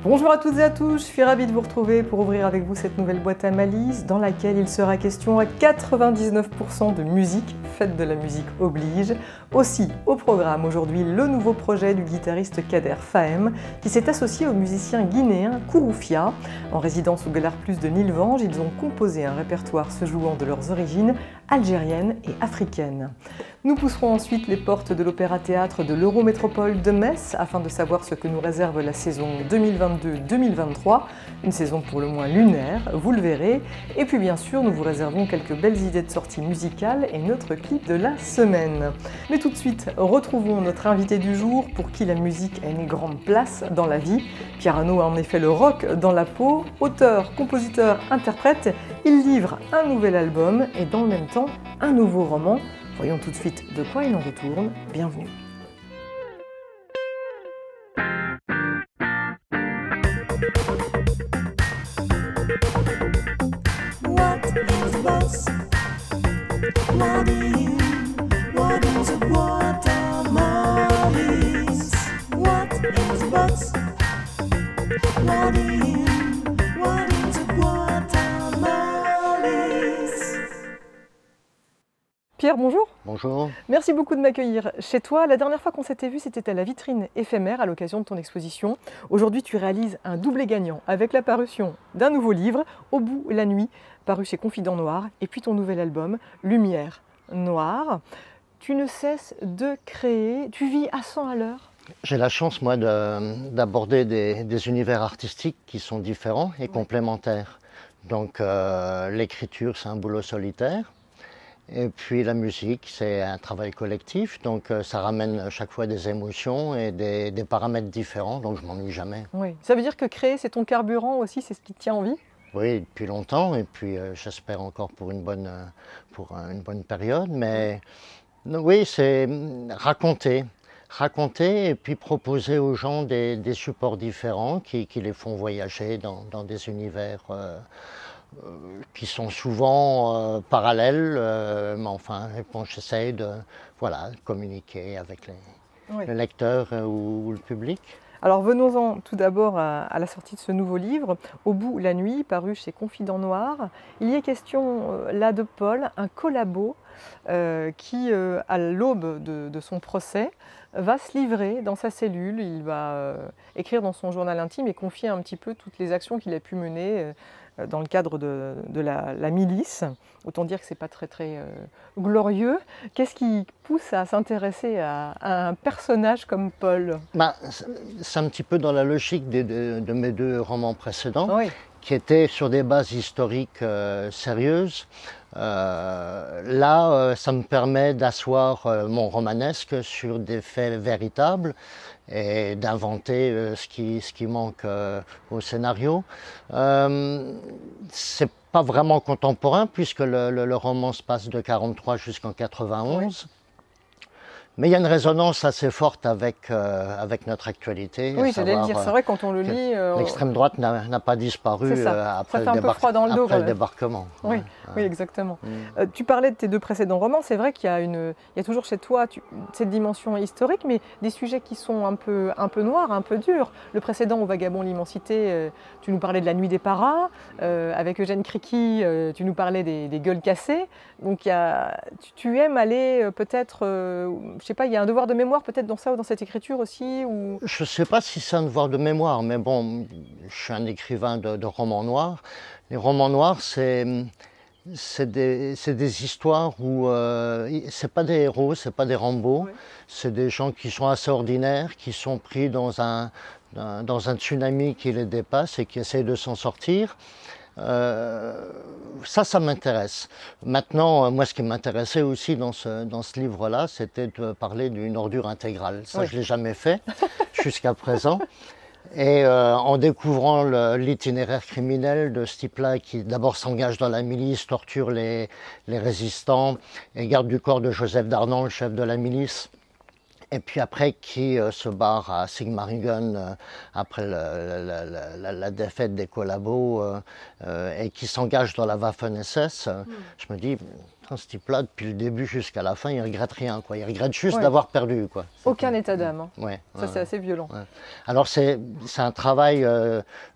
Bonjour à toutes et à tous, je suis ravie de vous retrouver pour ouvrir avec vous cette nouvelle boîte à malice dans laquelle il sera question à 99% de musique, fête de la musique oblige. Aussi au programme aujourd'hui le nouveau projet du guitariste Kader Fahem qui s'est associé au musicien guinéen Kouroufia. En résidence au Galar Plus de Nilvange, ils ont composé un répertoire se jouant de leurs origines algériennes et africaines. Nous pousserons ensuite les portes de l'Opéra-Théâtre de l'Eurométropole de Metz afin de savoir ce que nous réserve la saison 2022-2023, une saison pour le moins lunaire, vous le verrez. Et puis bien sûr, nous vous réservons quelques belles idées de sorties musicales et notre clip de la semaine. Mais tout de suite, retrouvons notre invité du jour pour qui la musique a une grande place dans la vie. Pierre Hannot a en effet le rock dans la peau, auteur, compositeur, interprète, il livre un nouvel album et dans le même temps un nouveau roman. Voyons tout de suite de quoi il en retourne. Bienvenue. What is boss? What is a guacamolis? What is boss? What is a guacamolis? Pierre, bonjour. Bonjour. Merci beaucoup de m'accueillir chez toi. La dernière fois qu'on s'était vu, c'était à la vitrine éphémère à l'occasion de ton exposition. Aujourd'hui, tu réalises un doublé gagnant avec la parution d'un nouveau livre, Au bout la nuit, paru chez Confident Noir, et puis ton nouvel album, Lumière Noire. Tu ne cesses de créer, tu vis à 100 à l'heure. J'ai la chance, moi, d'aborder des univers artistiques qui sont différents et complémentaires. Donc, l'écriture, c'est un boulot solitaire. Et puis la musique, c'est un travail collectif, donc ça ramène chaque fois des émotions et des paramètres différents, donc je m'ennuie jamais. Oui. Ça veut dire que créer, c'est ton carburant aussi, c'est ce qui te tient en vie? Oui, depuis longtemps, et puis j'espère encore pour une bonne période, mais oui, c'est raconter et puis proposer aux gens des supports différents qui les font voyager dans des univers qui sont souvent parallèles, mais enfin, bon, j'essaye de communiquer avec le lecteur ou le public. Alors venons-en tout d'abord à la sortie de ce nouveau livre, Au bout la nuit, paru chez Confident Noir. Il y est question là de Paul, un collabo qui, à l'aube de son procès, va se livrer dans sa cellule. Il va écrire dans son journal intime et confier un petit peu toutes les actions qu'il a pu mener dans le cadre de la milice. Autant dire que ce n'est pas très glorieux. Qu'est-ce qui pousse à s'intéresser à un personnage comme Paul? C'est un petit peu dans la logique de mes deux romans précédents, Oui. qui étaient sur des bases historiques sérieuses. Là, ça me permet d'asseoir mon romanesque sur des faits véritables et d'inventer ce qui manque au scénario. C'est pas vraiment contemporain puisque le roman se passe de 1943 jusqu'en 1991. Oui. Mais il y a une résonance assez forte avec notre actualité. Oui, j'allais le dire, c'est vrai quand on le lit... L'extrême droite n'a pas disparu après le débarquement. Oui, ouais. Oui, exactement. Tu parlais de tes deux précédents romans, c'est vrai qu'il y a toujours chez toi cette dimension historique, mais des sujets qui sont un peu noirs, un peu durs. Le précédent, Au vagabond l'immensité, tu nous parlais de la nuit des paras, avec Eugène Criqui, tu nous parlais des gueules cassées. Donc tu aimes aller peut-être... je sais pas, il y a un devoir de mémoire peut-être dans ça ou dans cette écriture aussi ou... Je ne sais pas si c'est un devoir de mémoire, mais bon, je suis un écrivain de romans noirs. Les romans noirs, c'est des histoires où c'est pas des héros, c'est pas des Rambo, oui. C'est des gens qui sont assez ordinaires, qui sont pris dans un tsunami qui les dépasse et qui essayent de s'en sortir. Ça m'intéresse. Maintenant, moi, ce qui m'intéressait aussi dans ce livre-là, c'était de parler d'une ordure intégrale. Ça, oui. Je ne l'ai jamais fait jusqu'à présent. Et en découvrant l'itinéraire criminel de ce type-là, qui d'abord s'engage dans la milice, torture les résistants, et garde du corps de Joseph Darnan, le chef de la milice, et puis après qui se barre à Sigmaringen après la défaite des collabos et qui s'engage dans la Waffen-SS, je me dis, Ce type-là, depuis le début jusqu'à la fin, il regrette rien, quoi. Il regrette juste Ouais. d'avoir perdu, quoi. Aucun état d'âme, hein. Ouais, Ça ouais, c'est assez violent. ouais. Alors c'est un travail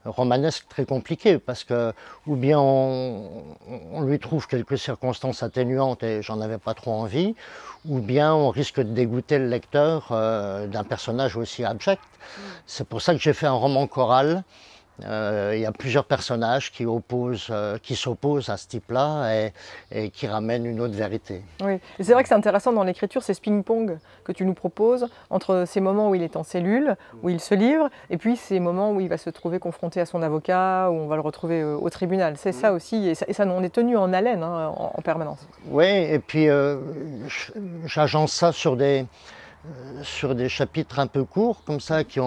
romanesque très compliqué parce que ou bien on lui trouve quelques circonstances atténuantes et j'en avais pas trop envie, ou bien on risque de dégoûter le lecteur d'un personnage aussi abject. C'est pour ça que j'ai fait un roman choral. Il y a plusieurs personnages qui s'opposent à ce type-là et qui ramènent une autre vérité. Oui, et c'est vrai que c'est intéressant dans l'écriture, c'est ce ping-pong que tu nous proposes entre ces moments où il est en cellule, où il se livre, et puis ces moments où il va se trouver confronté à son avocat, où on va le retrouver au tribunal. C'est ça aussi, et ça on est tenu en haleine, hein, en permanence. Oui, et puis j'agence ça sur des chapitres un peu courts, comme ça, qui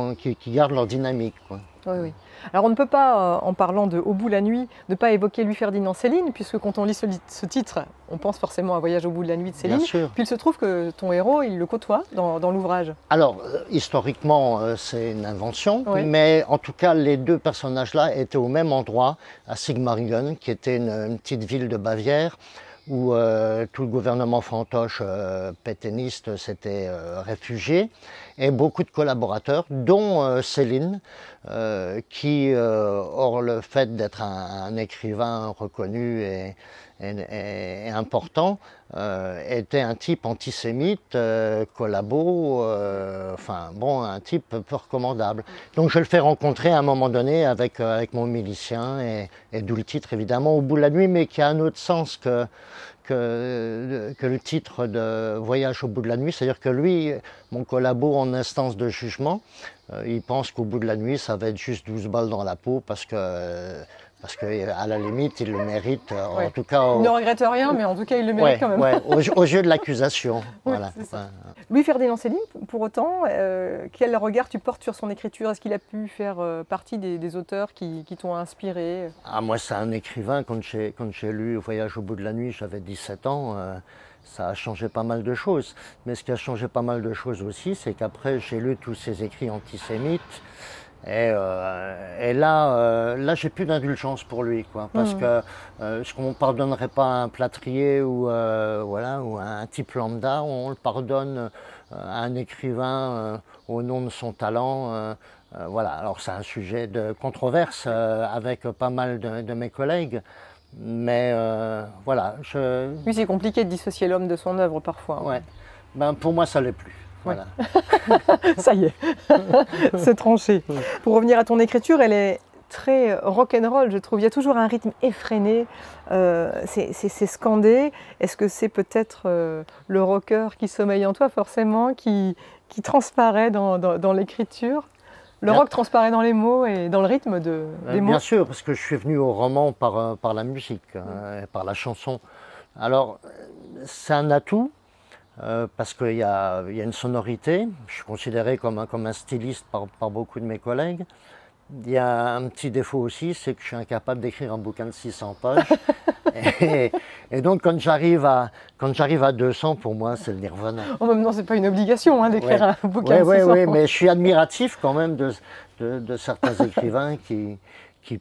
gardent leur dynamique, quoi. Oui, oui. Alors on ne peut pas, en parlant de Au bout de la nuit, ne pas évoquer Louis-Ferdinand Céline, puisque quand on lit ce titre, on pense forcément à Voyage au bout de la nuit de Céline. Bien sûr. Puis il se trouve que ton héros, il le côtoie dans l'ouvrage. Alors, historiquement, c'est une invention, Oui. mais en tout cas, les deux personnages-là étaient au même endroit, à Sigmaringen, qui était une petite ville de Bavière, où tout le gouvernement fantoche pétainiste s'était réfugié, et beaucoup de collaborateurs, dont Céline, qui, hors le fait d'être un écrivain reconnu et important, était un type antisémite, collabo, enfin bon, un type peu recommandable. Donc je le fais rencontrer à un moment donné avec mon milicien, et d'où le titre évidemment Au bout de la nuit, mais qui a un autre sens que le titre de Voyage au bout de la nuit. C'est-à-dire que lui, mon collabo en instance de jugement, il pense qu'au bout de la nuit, ça va être juste 12 balles dans la peau parce que à la limite, il le mérite. Ouais. En tout cas, Il ne regrette rien, mais en tout cas, il le mérite ouais, quand même. ouais, aux yeux de l'accusation. Oui, Voilà. c'est ça. Ouais. Louis-Ferdinand Céline, pour autant, quel regard tu portes sur son écriture? Est-ce qu'il a pu faire partie des auteurs qui t'ont inspiré? Ah, moi, c'est un écrivain. Quand j'ai lu Voyage au bout de la nuit, j'avais 17 ans. Ça a changé pas mal de choses. Mais ce qui a changé pas mal de choses aussi, c'est qu'après, j'ai lu tous ses écrits antisémites. Et là, j'ai plus d'indulgence pour lui, quoi, parce que ce qu'on ne pardonnerait pas à un plâtrier ou voilà, ou à un type lambda, on le pardonne à un écrivain au nom de son talent. Voilà. Alors c'est un sujet de controverse avec pas mal de mes collègues, mais voilà. Oui, c'est compliqué de dissocier l'homme de son œuvre parfois. Ouais. Ben, pour moi, ça l'est plus. Voilà. Ça y est, c'est tranché. Pour revenir à ton écriture, elle est très rock'n'roll, je trouve. Il y a toujours un rythme effréné, c'est scandé. Est-ce que c'est peut-être le rocker qui sommeille en toi, forcément, qui transparaît dans l'écriture? Le rock transparaît dans les mots et dans le rythme des mots? Bien sûr, parce que je suis venu au roman par la musique, par la chanson. Alors, c'est un atout. Parce qu'il y a une sonorité, je suis considéré comme un styliste par beaucoup de mes collègues. Il y a un petit défaut aussi, c'est que je suis incapable d'écrire un bouquin de 600 pages. et donc quand j'arrive à 200, pour moi, c'est le nirvana. En même temps, c'est pas une obligation hein, d'écrire Ouais. un bouquin de 600. Oui, mais je suis admiratif quand même de certains écrivains qui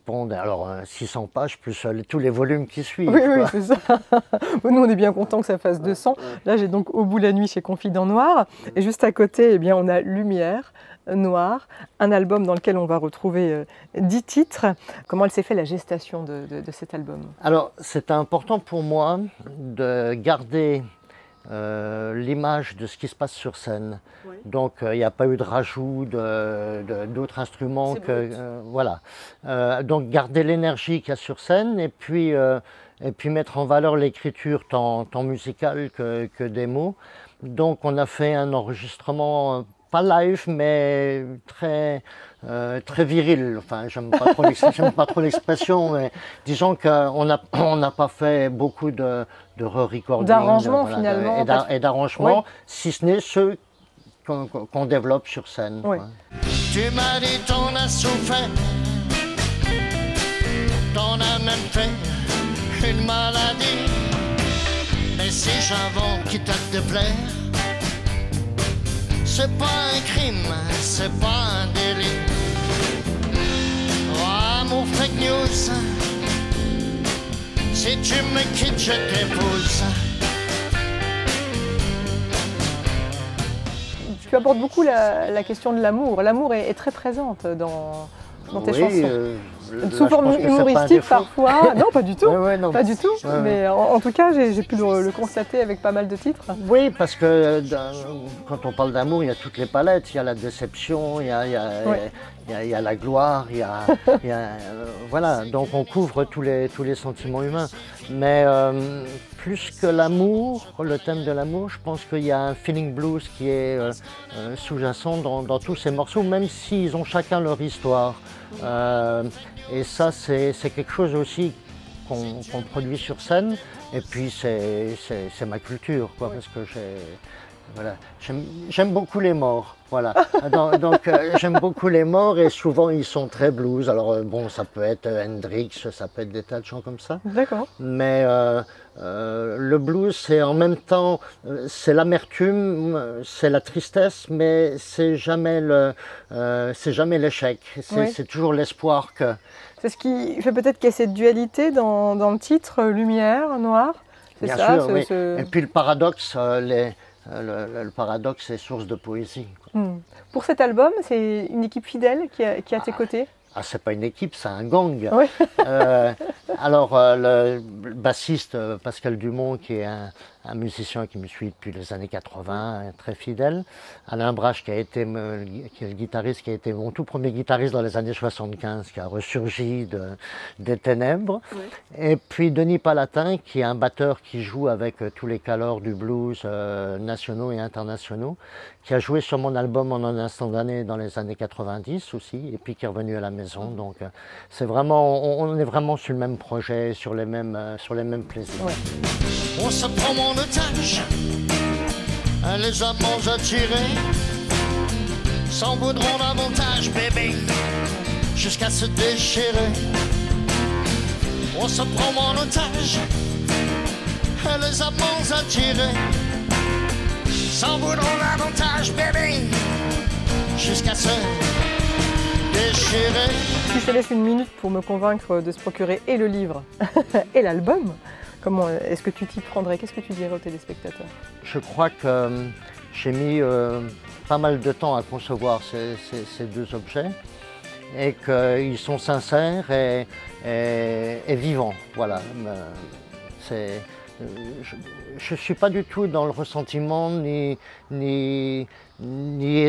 pondent alors 600 pages plus tous les volumes qui suivent. Oui, quoi. c'est ça. Nous, on est bien contents que ça fasse 200. Là, j'ai donc Au bout de la nuit chez Confident Noir. Et juste à côté, eh bien, on a Lumière Noire, un album dans lequel on va retrouver 10 titres. Comment elle s'est fait la gestation de cet album? Alors, c'est important pour moi de garder l'image de ce qui se passe sur scène. Oui. Donc il n'y a pas eu de rajout d'autres instruments que voilà. Donc garder l'énergie qu'il y a sur scène et puis mettre en valeur l'écriture tant musicale que des mots. Donc on a fait un enregistrement pas live mais très viril. Enfin, j'aime pas trop l'expression, mais disons qu'on n'a pas fait beaucoup de re-recording, d'arrangements finalement, et d'arrangements, si ce n'est ceux qu'on développe sur scène. Oui. Tu m'as dit t'en as souffert, t'en as même fait une maladie, mais si j'invente quitte à te déplaire, c'est pas un crime, c'est pas un délit. Oh, mon fake news, si tu me quittes, je t'épouse. abordes beaucoup la question de l'amour. L'amour est très présente dans tes chansons. Sous forme humoristique parfois. Non, pas du tout. Non. Pas du tout. Mais en tout cas, j'ai pu le constater avec pas mal de titres. Oui, parce que quand on parle d'amour, il y a toutes les palettes. Il y a la déception, il y a la gloire, voilà. Donc on couvre tous les sentiments humains. Mais plus que l'amour, le thème de l'amour, je pense qu'il y a un feeling blues qui est sous-jacent dans tous ces morceaux, même s'ils ont chacun leur histoire. Et ça, c'est quelque chose aussi qu'on produit sur scène. Et puis, c'est ma culture, quoi, parce que j'aime beaucoup les morts. Voilà. Donc j'aime beaucoup les morts et souvent ils sont très blues. Alors bon, ça peut être Hendrix, ça peut être des tas de gens comme ça. D'accord. Mais le blues, c'est en même temps, c'est l'amertume, c'est la tristesse, mais c'est jamais l'échec. C'est toujours l'espoir que. C'est ce qui fait peut-être qu'il y a cette dualité dans le titre, lumière, noir. C'est Bien ça. sûr, oui. Et puis le paradoxe, le paradoxe est source de poésie. Pour cet album, c'est une équipe fidèle qui est à tes côtés? Ah, c'est pas une équipe, c'est un gang. Oui. Alors, le bassiste Pascal Dumont, qui est un musicien qui me suit depuis les années 80, très fidèle. Alain Brache, qui est le guitariste, qui a été mon tout premier guitariste dans les années 75, qui a ressurgi des ténèbres. Oui. Et puis Denis Palatin, qui est un batteur qui joue avec tous les calors du blues nationaux et internationaux, qui a joué sur mon album En un instant d'année dans les années 90 aussi, et puis qui est revenu à la maison. Donc c'est vraiment, on est vraiment sur le même projet, sur les mêmes plaisirs. Ouais. On se prend en otage, les amants attirés s'en voudront davantage, bébé, jusqu'à se déchirer. On se prend en otage, les amants attirés s'en voudront davantage, bébé, jusqu'à se déchirer. Si je te laisse une minute pour me convaincre de se procurer et le livre et l'album, comment est-ce que tu t'y prendrais? Qu'est-ce que tu dirais aux téléspectateurs? Je crois que j'ai mis pas mal de temps à concevoir ces deux objets et qu'ils sont sincères et vivants. Voilà. Je ne suis pas du tout dans le ressentiment ni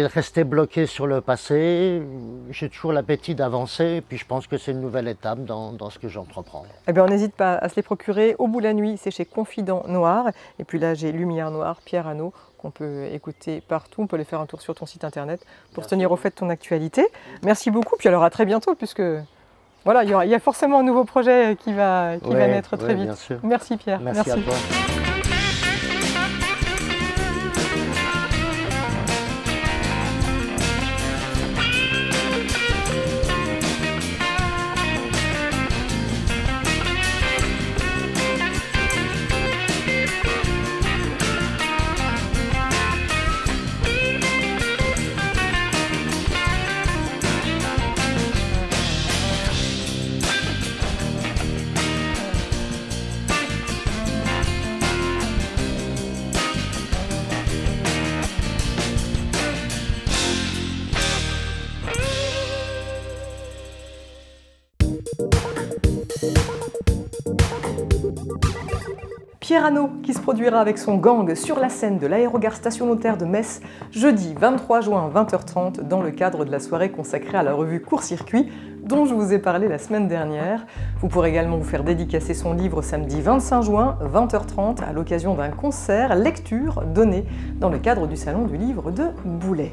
rester bloqué sur le passé. J'ai toujours l'appétit d'avancer et puis je pense que c'est une nouvelle étape dans ce que j'entreprends. Eh bien, on n'hésite pas à se les procurer. Au bout de la nuit, c'est chez Confident Noir. Et puis là, j'ai Lumière Noire, Pierre Hannot, qu'on peut écouter partout. On peut aller faire un tour sur ton site internet pour se tenir au fait de ton actualité. Merci beaucoup. Puis alors à très bientôt puisque voilà, il y a forcément un nouveau projet qui va naître très vite. Bien sûr. Merci Pierre. Merci à toi. Pierre Hannot qui se produira avec son gang sur la scène de l'aérogare Station Notaire de Metz jeudi 23 juin 20h30 dans le cadre de la soirée consacrée à la revue Court-Circuit dont je vous ai parlé la semaine dernière. Vous pourrez également vous faire dédicacer son livre samedi 25 juin 20h30 à l'occasion d'un concert lecture donné dans le cadre du Salon du Livre de Boulay.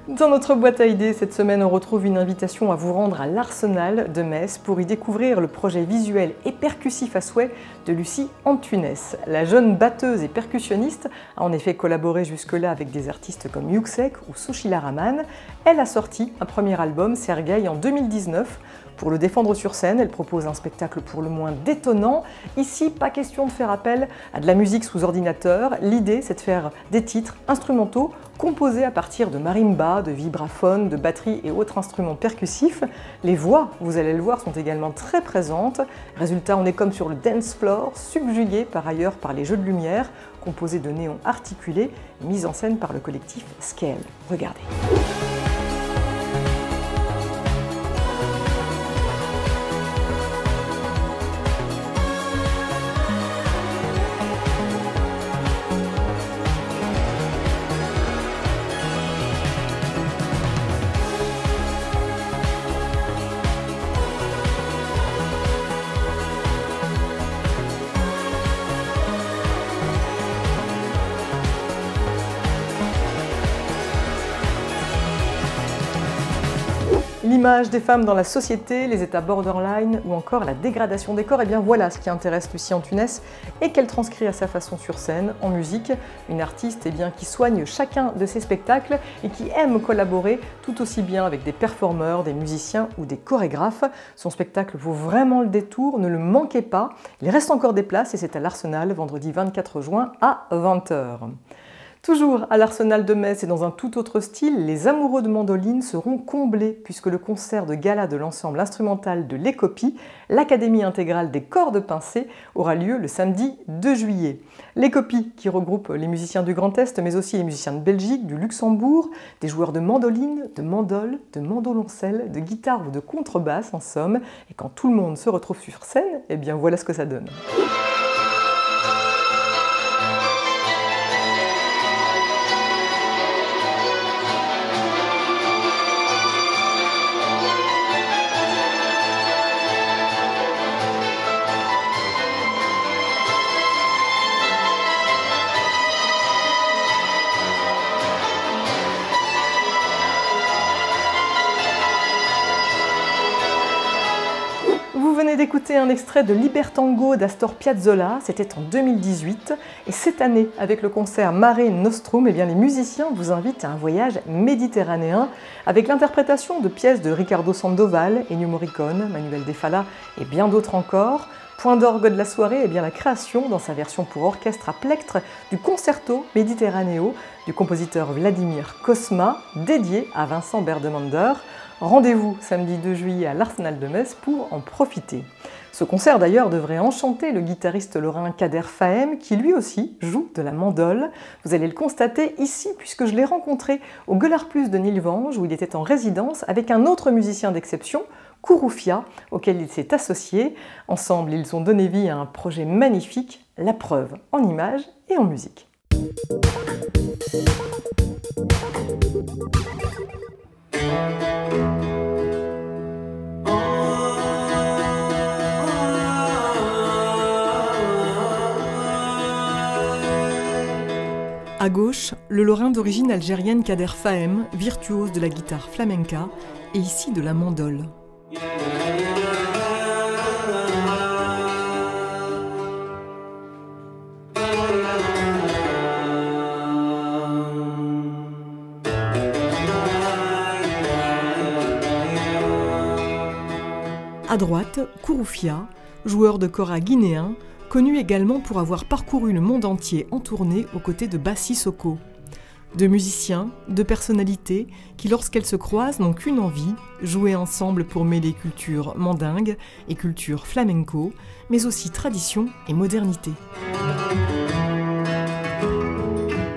Dans notre boîte à idées, cette semaine, on retrouve une invitation à vous rendre à l'Arsenal de Metz pour y découvrir le projet visuel et percussif à souhait de Lucie Antunes. La jeune batteuse et percussionniste a en effet collaboré jusque-là avec des artistes comme Yuxek ou Sushila Raman. Elle a sorti un premier album, Sergueï, en 2019. Pour le défendre sur scène, elle propose un spectacle pour le moins détonnant. Ici, pas question de faire appel à de la musique sous ordinateur. L'idée, c'est de faire des titres instrumentaux composés à partir de marimba, de vibraphones, de batteries et autres instruments percussifs. Les voix, vous allez le voir, sont également très présentes. Résultat, on est comme sur le dance floor, subjugué par ailleurs par les jeux de lumière. composée de néons articulés, mise en scène par le collectif Scale. Regardez. L'image des femmes dans la société, les états borderline ou encore la dégradation des corps, et bien voilà ce qui intéresse Lucie Antunès et qu'elle transcrit à sa façon sur scène, en musique. Une artiste qui soigne chacun de ses spectacles et qui aime collaborer tout aussi bien avec des performeurs, des musiciens ou des chorégraphes. Son spectacle vaut vraiment le détour, ne le manquez pas. Il reste encore des places et c'est à l'Arsenal vendredi 24 juin à 20 h. Toujours à l'Arsenal de Metz et dans un tout autre style, les amoureux de mandoline seront comblés puisque le concert de gala de l'ensemble instrumental de l'Écopie, l'Académie intégrale des cordes pincées, aura lieu le samedi 2 juillet. L'Écopie qui regroupe les musiciens du Grand Est mais aussi les musiciens de Belgique, du Luxembourg, des joueurs de mandoline, de mandole, de mandoloncelle, de guitare ou de contrebasse en somme. Et quand tout le monde se retrouve sur scène, eh bien voilà ce que ça donne. Vous venez d'écouter un extrait de Libertango d'Astor Piazzolla, c'était en 2018. Et cette année, avec le concert Mare Nostrum, eh bien, les musiciens vous invitent à un voyage méditerranéen avec l'interprétation de pièces de Ricardo Sandoval, Ennio Morricone, Manuel de Falla et bien d'autres encore. Point d'orgue de la soirée, eh bien, la création, dans sa version pour orchestre à plectre, du Concerto Mediterraneo du compositeur Vladimir Cosma, dédié à Vincent Berdemander. Rendez-vous samedi 2 juillet à l'Arsenal de Metz pour en profiter. Ce concert d'ailleurs devrait enchanter le guitariste lorrain Kader Fahem qui lui aussi joue de la mandole. Vous allez le constater ici puisque je l'ai rencontré au Gueulard Plus de Nilvange où il était en résidence avec un autre musicien d'exception, Kouroufia, auquel il s'est associé. Ensemble, ils ont donné vie à un projet magnifique, La Preuve, en images et en musique. À gauche, le Lorrain d'origine algérienne Kader Fahem, virtuose de la guitare flamenca et ici de la mandole. À droite, Kouroufia, joueur de kora guinéen, connu également pour avoir parcouru le monde entier en tournée aux côtés de Bassi Soko. Deux musiciens, deux personnalités qui, lorsqu'elles se croisent, n'ont qu'une envie, jouer ensemble pour mêler culture mandingue et culture flamenco, mais aussi tradition et modernité.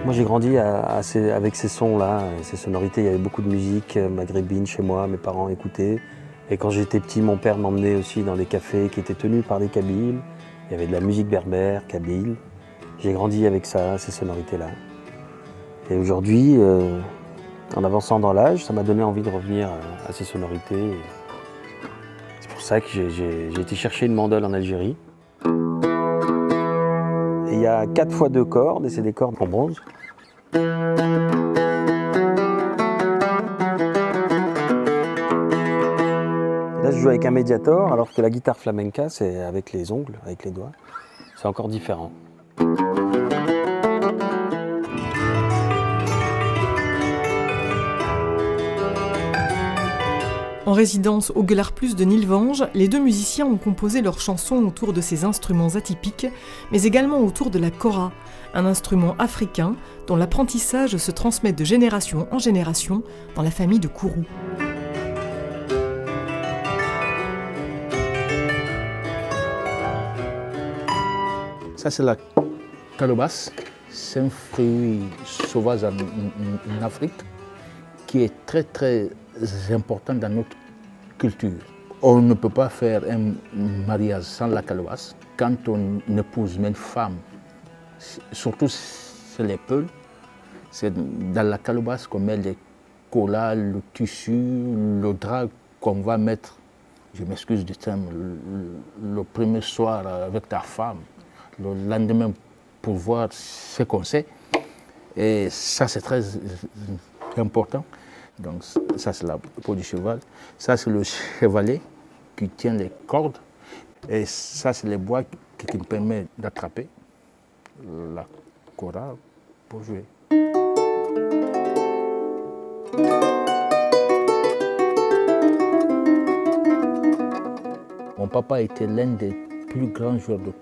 Moi j'ai grandi avec ces sons-là, ces sonorités. Il y avait beaucoup de musique maghrébine chez moi, mes parents écoutaient. Et quand j'étais petit, mon père m'emmenait aussi dans des cafés qui étaient tenus par des Kabyles. Il y avait de la musique berbère, kabyle. J'ai grandi avec ça, ces sonorités-là. Et aujourd'hui, en avançant dans l'âge, ça m'a donné envie de revenir à ces sonorités. C'est pour ça que j'ai été chercher une mandole en Algérie. Et il y a 4 fois 2 cordes, et c'est des cordes en bronze. Là, je joue avec un médiator, alors que la guitare flamenca, c'est avec les ongles, avec les doigts. C'est encore différent. En résidence au Gueulard Plus de Nilvange, les deux musiciens ont composé leurs chansons autour de ces instruments atypiques, mais également autour de la kora, un instrument africain dont l'apprentissage se transmet de génération en génération dans la famille de Kourou. Ça, c'est la calobasse. C'est un fruit sauvage en Afrique qui est très très important dans notre culture. On ne peut pas faire un mariage sans la calebasse. Quand on épouse une femme, surtout c'est les peuls, c'est dans la calebasse qu'on met les colas, le tissu, le drap qu'on va mettre, je m'excuse du terme, le premier soir avec ta femme, le lendemain pour voir ce qu'on sait. Et ça c'est très important. Donc ça c'est la peau du cheval. Ça c'est le chevalet qui tient les cordes. Et ça c'est le bois qui me permet d'attraper la kora pour jouer. Mon papa était l'un des plus grands joueurs de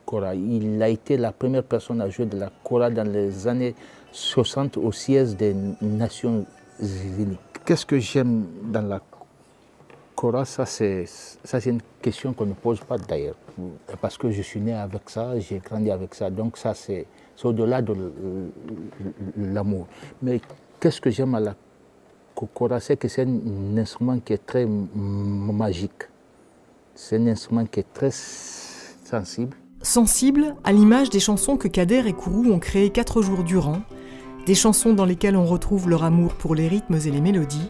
kora. Il a été la première personne à jouer de la kora dans les années 60 au siège des Nations Unies. Qu'est-ce que j'aime dans la kora? Ça c'est une question qu'on ne pose pas d'ailleurs. Parce que je suis né avec ça, j'ai grandi avec ça. Donc ça c'est au-delà de l'amour. Mais qu'est-ce que j'aime à la kora? C'est que c'est un instrument qui est très magique. C'est un instrument qui est très sensible. Sensible à l'image des chansons que Kader et Kourou ont créées 4 jours durant, des chansons dans lesquelles on retrouve leur amour pour les rythmes et les mélodies,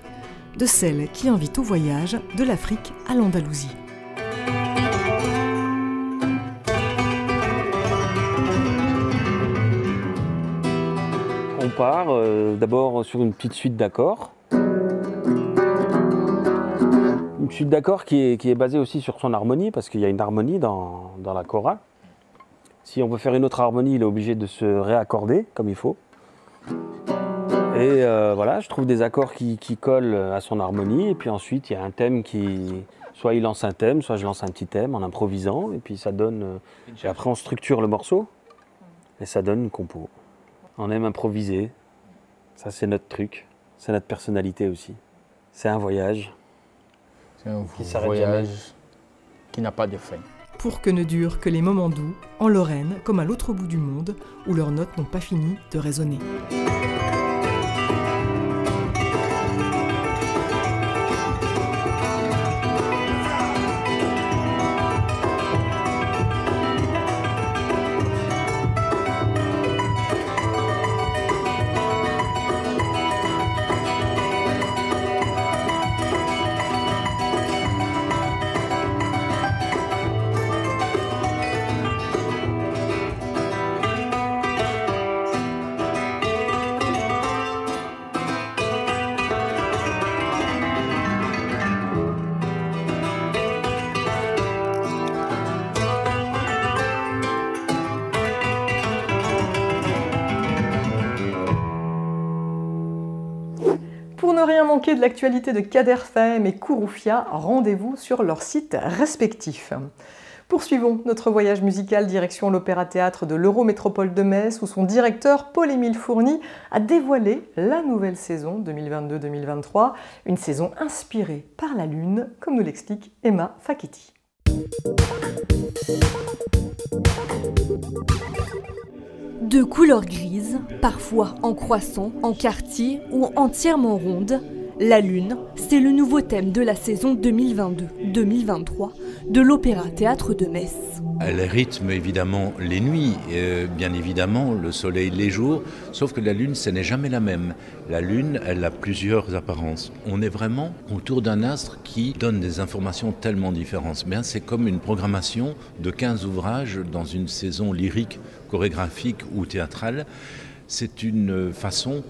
de celles qui invitent au voyage de l'Afrique à l'Andalousie. On part d'abord sur une petite suite d'accords. Une suite d'accords qui est basée aussi sur son harmonie, parce qu'il y a une harmonie dans la kora. Si on veut faire une autre harmonie, il est obligé de se réaccorder comme il faut. Et voilà, je trouve des accords qui collent à son harmonie. Et puis ensuite, il y a un thème qui... Soit il lance un thème, soit je lance un petit thème en improvisant. Et puis ça donne... Et après, on structure le morceau. Et ça donne une compo. On aime improviser. Ça, c'est notre truc. C'est notre personnalité aussi. C'est un voyage. C'est un Qui s'arrête voyage jamais. qui n'a pas de fin. Pour que ne durent que les moments doux, en Lorraine, comme à l'autre bout du monde, où leurs notes n'ont pas fini de résonner. Pour ne rien manquer de l'actualité de Kader Fahem et Kouroufia, rendez-vous sur leurs sites respectifs. Poursuivons notre voyage musical direction l'Opéra-Théâtre de l'Eurométropole de Metz, où son directeur Paul-Émile Fourny a dévoilé la nouvelle saison 2022-2023, une saison inspirée par la Lune, comme nous l'explique Emma Faketti. De couleur grise, parfois en croissant, en quartier ou entièrement ronde, la Lune, c'est le nouveau thème de la saison 2022-2023 de l'Opéra-Théâtre de Metz. Elle rythme évidemment les nuits, bien évidemment le soleil les jours, sauf que la Lune, ce n'est jamais la même. La Lune, elle a plusieurs apparences. On est vraiment autour d'un astre qui donne des informations tellement différentes. Bien, c'est comme une programmation de 15 ouvrages dans une saison lyrique, chorégraphique ou théâtrale. C'est une façon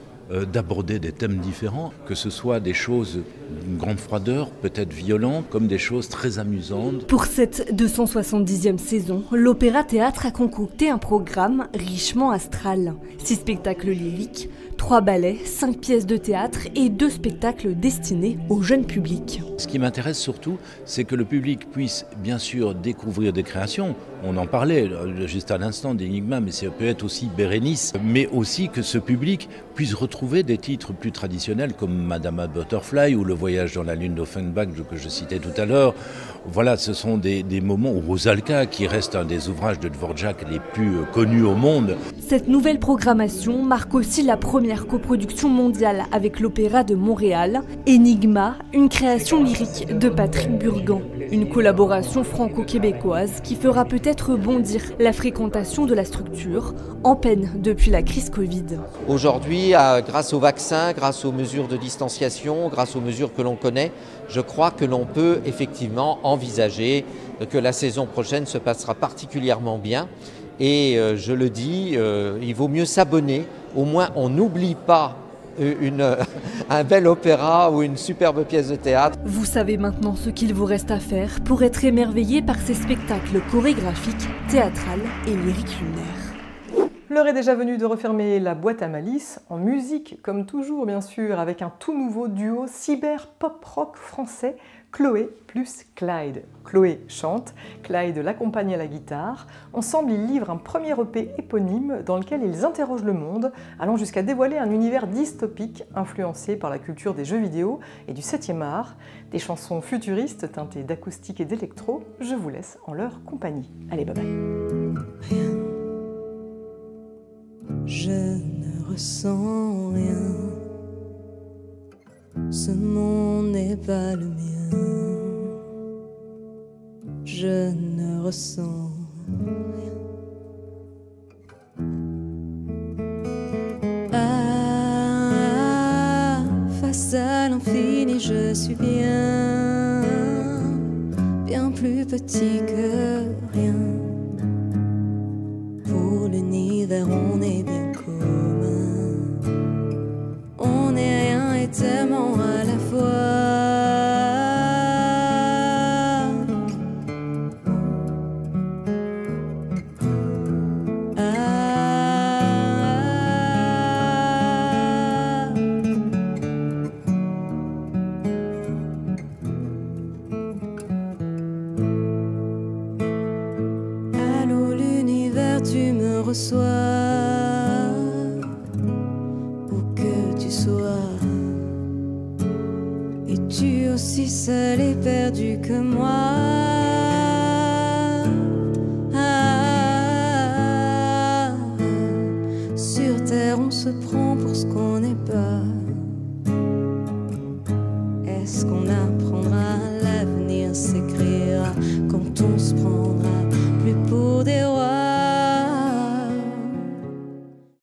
d'aborder des thèmes différents, que ce soit des choses d'une grande froideur, peut-être violentes, comme des choses très amusantes. Pour cette 270e saison, l'Opéra-Théâtre a concocté un programme richement astral. 6 spectacles lyriques, 3 ballets, 5 pièces de théâtre et 2 spectacles destinés au jeune public. Ce qui m'intéresse surtout, c'est que le public puisse bien sûr découvrir des créations. On en parlait juste à l'instant d'Enigma, mais ça peut être aussi Bérénice, mais aussi que ce public puisse retrouver des titres plus traditionnels comme Madame Butterfly ou Le Voyage dans la Lune d'Offenbach que je citais tout à l'heure, Voilà, ce sont des moments où Rusalka, qui reste un des ouvrages de Dvorak les plus connus au monde. Cette nouvelle programmation marque aussi la première coproduction mondiale avec l'Opéra de Montréal, Enigma, une création lyrique de Patrick Burgan. Une collaboration franco-québécoise qui fera peut-être bondir la fréquentation de la structure, en peine depuis la crise Covid. Aujourd'hui, grâce au vaccin, grâce aux mesures de distanciation, grâce aux mesures que l'on connaît, je crois que l'on peut effectivement envisager que la saison prochaine se passera particulièrement bien. Et je le dis, il vaut mieux s'abonner, au moins on n'oublie pas un bel opéra ou une superbe pièce de théâtre. Vous savez maintenant ce qu'il vous reste à faire pour être émerveillé par ces spectacles chorégraphiques, théâtrales et lyriques lunaires. L'heure est déjà venue de refermer la boîte à malice, en musique comme toujours bien sûr, avec un tout nouveau duo cyber-pop-rock français, Chloé plus Clyde. Chloé chante, Clyde l'accompagne à la guitare. Ensemble, ils livrent un premier EP éponyme dans lequel ils interrogent le monde, allant jusqu'à dévoiler un univers dystopique influencé par la culture des jeux vidéo et du 7e art. Des chansons futuristes teintées d'acoustique et d'électro, je vous laisse en leur compagnie. Allez, bye bye. Je ne ressens rien. Ce monde n'est pas le mien. Je ne ressens rien. Ah, face à l'infini, je suis bien, bien plus petit que rien. Pour l'univers, on est bien commun. On est rien et tellement à la fois. Allô l'univers, tu me reçois, où que tu sois. Es-tu aussi seul et perdu que moi? Ah, sur terre on se prend pour ce qu'on n'est pas. Est-ce qu'on apprendra? L'avenir s'écrira quand on se prendra